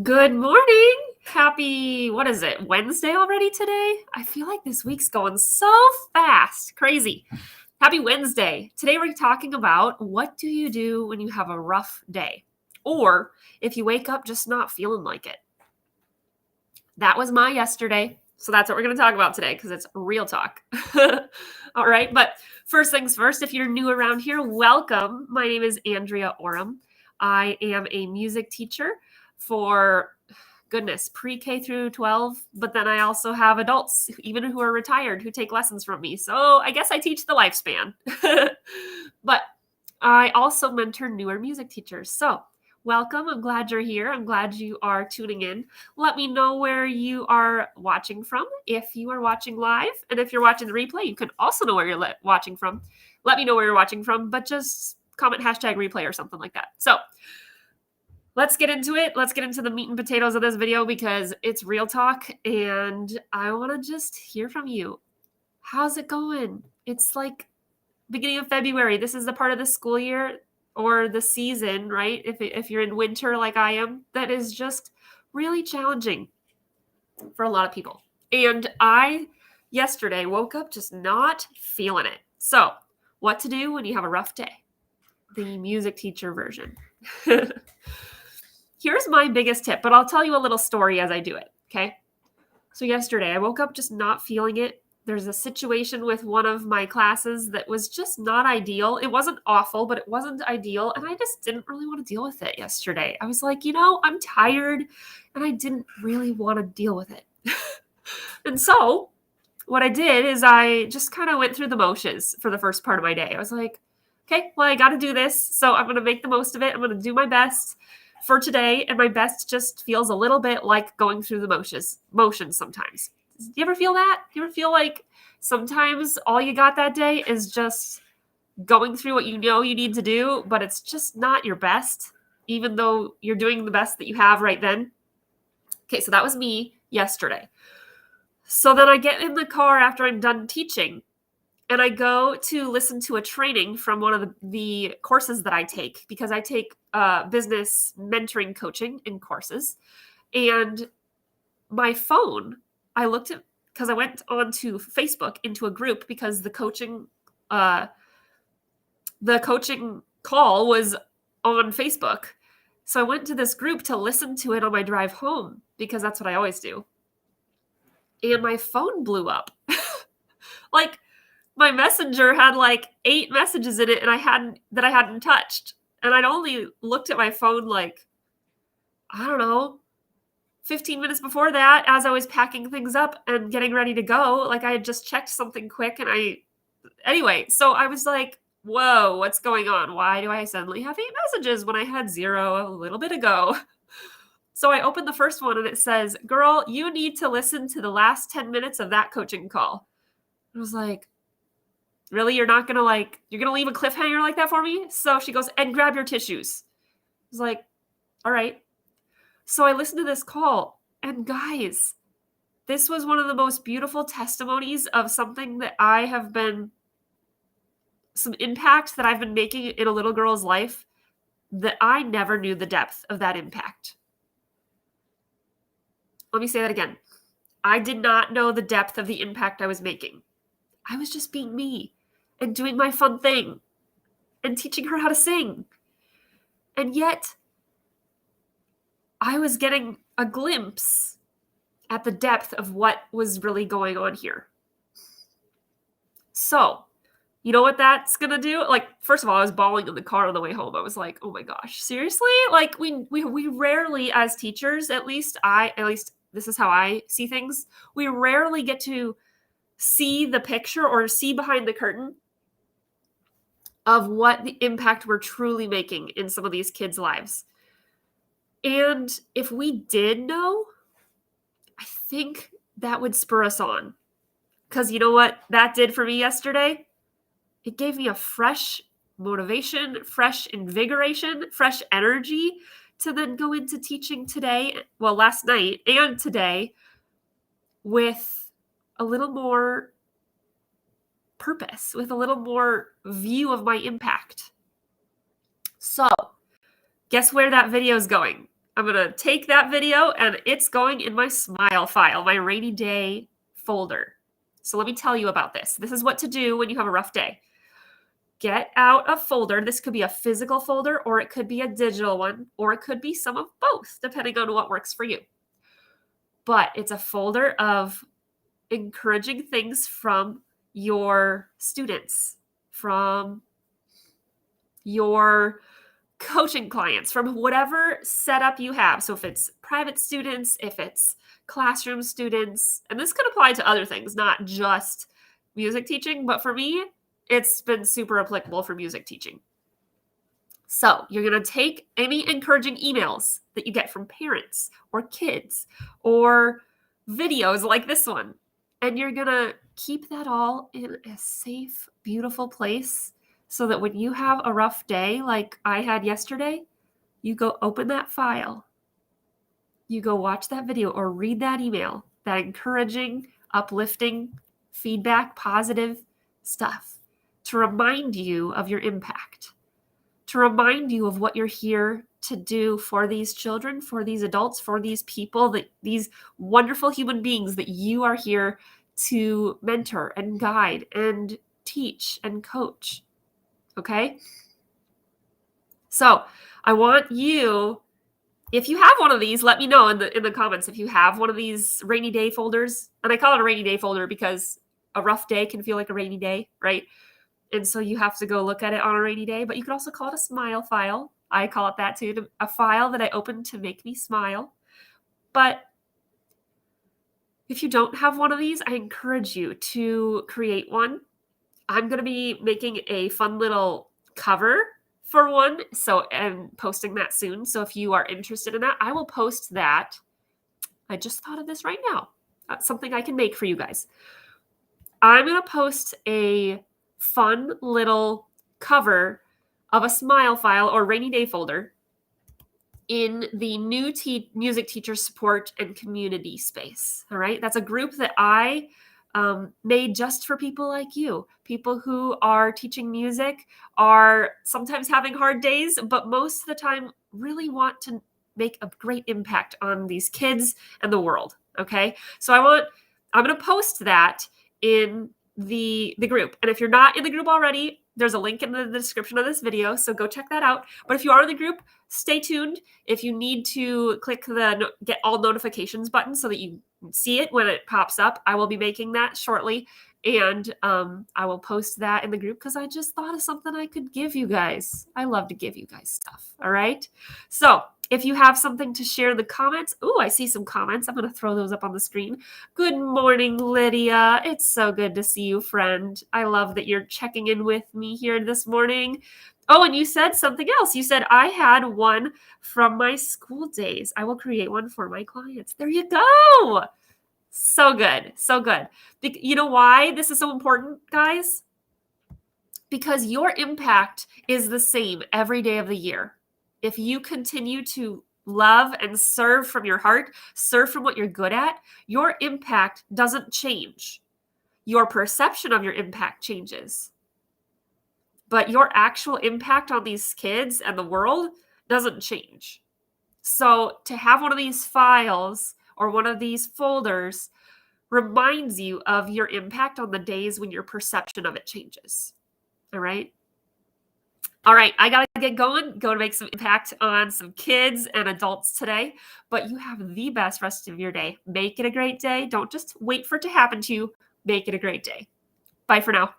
Good morning. Happy, what is it, Wednesday already today? I feel like this week's going so fast. Crazy. Happy Wednesday. Today we're talking about what do you do when you have a rough day? Or if you wake up just not feeling like it. That was my yesterday. So that's what we're going to talk about today because it's real talk. All right. But first things first, if you're new around here, welcome. My name is Andrea Oram. I am a music teacher for goodness, pre-K through 12, but then I also have adults, even who are retired, who take lessons from me. So I guess I teach the lifespan. But I also mentor newer music teachers. So welcome. I'm glad you're here. I'm glad you are tuning in. Let me know where you are watching from if you are watching live. And if you're watching the replay, you can also know where you're watching from. Let me know where you're watching from, but just comment hashtag replay or something like that. So let's get into it. Let's get into the meat and potatoes of this video because it's real talk and I want to just hear from you. How's it going? It's like beginning of February. This is the part of the school year or the season, right? If you're in winter like I am, that is just really challenging for a lot of people. And I yesterday woke up just not feeling it. So, what to do when you have a rough day? The music teacher version. Here's my biggest tip, but I'll tell you a little story as I do it, okay? So yesterday, I woke up just not feeling it. There's a situation with one of my classes that was just not ideal. It wasn't awful, but it wasn't ideal, and I just didn't really want to deal with it yesterday. I was like, I'm tired, and I didn't really want to deal with it. And so what I did is I just kind of went through the motions for the first part of my day. I was like, okay, well, I got to do this, so I'm going to make the most of it. I'm going to do my best for today, and my best just feels a little bit like going through the motions sometimes. Do you ever feel that? Do you ever feel like sometimes all you got that day is just going through what you know you need to do, but it's just not your best, even though you're doing the best that you have right then? Okay, so that was me yesterday. So then I get in the car after I'm done teaching and I go to listen to a training from one of the courses that I take because I take business mentoring coaching in courses. And my phone, I looked at because I went onto Facebook into a group because uh, the coaching call was on Facebook. So I went to this group to listen to it on my drive home because that's what I always do. And my phone blew up. Like my messenger had like 8 messages in it and I hadn't touched. And I'd only looked at my phone like, I don't know, 15 minutes before that as I was packing things up and getting ready to go. Like I had just checked something quick anyway, so I was like, whoa, what's going on? Why do I suddenly have 8 messages when I had 0 a little bit ago? So I opened the first one and it says, girl, you need to listen to the last 10 minutes of that coaching call. I was like, really? You're not gonna you're gonna leave a cliffhanger like that for me? So she goes, and grab your tissues. I was like, all right. So I listened to this call, and guys, this was one of the most beautiful testimonies of something that some impact that I've been making in a little girl's life that I never knew the depth of that impact. Let me say that again. I did not know the depth of the impact I was making. I was just being me and doing my fun thing and teaching her how to sing. And yet, I was getting a glimpse at the depth of what was really going on here. So, you know what that's gonna do? Like, first of all, I was bawling in the car on the way home. I was like, "Oh my gosh, seriously?" Like, we rarely, as teachers, at least this is how I see things. We rarely get to see the picture or see behind the curtain of what the impact we're truly making in some of these kids' lives. And if we did know, I think that would spur us on. Because you know what that did for me yesterday? It gave me a fresh motivation, fresh invigoration, fresh energy to then go into teaching today, well, last night and today, with a little more purpose, with a little more view of my impact. So, guess where that video is going? I'm going to take that video and it's going in my smile file, my rainy day folder. So let me tell you about this. This is what to do when you have a rough day. Get out a folder. This could be a physical folder, or it could be a digital one, or it could be some of both, depending on what works for you. But it's a folder of encouraging things from your students, from your coaching clients, from whatever setup you have. So if it's private students, if it's classroom students, and this could apply to other things, not just music teaching, but for me, it's been super applicable for music teaching. So you're going to take any encouraging emails that you get from parents or kids or videos like this one, and you're going to keep that all in a safe, beautiful place so that when you have a rough day like I had yesterday, you go open that file, you go watch that video or read that email, that encouraging, uplifting feedback, positive stuff to remind you of your impact, to remind you of what you're here to do for these children, for these adults, for these people, that these wonderful human beings that you are here to mentor and guide and teach and coach. Okay? So I want you, if you have one of these, let me know in the comments if you have one of these rainy day folders. And I call it a rainy day folder because a rough day can feel like a rainy day, right? And so you have to go look at it on a rainy day, but you could also call it a smile file. I call it that too, a file that I open to make me smile. But if you don't have one of these, I encourage you to create one. I'm going to be making a fun little cover for one, and posting that soon. So if you are interested in that, I will post that. I just thought of this right now. That's something I can make for you guys. I'm going to post a fun little cover of a smile file or rainy day folder in the new music teacher support and community space. All right. That's a group that I made just for people like you, people who are teaching music, are sometimes having hard days, but most of the time really want to make a great impact on these kids and the world. Okay. So I'm going to post that in the group. And if you're not in the group already, there's a link in the description of this video. So go check that out. But if you are in the group, stay tuned. If you need to click the get all notifications button so that you see it when it pops up, I will be making that shortly. And I will post that in the group because I just thought of something I could give you guys. I love to give you guys stuff. All right. So if you have something to share in the comments, I see some comments. I'm going to throw those up on the screen. Good morning, Lydia. It's so good to see you, friend. I love that you're checking in with me here this morning. Oh, and you said something else. You said, I had one from my school days. I will create one for my clients. There you go. So good. So good. You know why this is so important, guys? Because your impact is the same every day of the year. If you continue to love and serve from your heart, serve from what you're good at, your impact doesn't change. Your perception of your impact changes. But your actual impact on these kids and the world doesn't change. So to have one of these files or one of these folders reminds you of your impact on the days when your perception of it changes. All right. All right, I got to get going, go to make some impact on some kids and adults today, but you have the best rest of your day. Make it a great day. Don't just wait for it to happen to you. Make it a great day. Bye for now.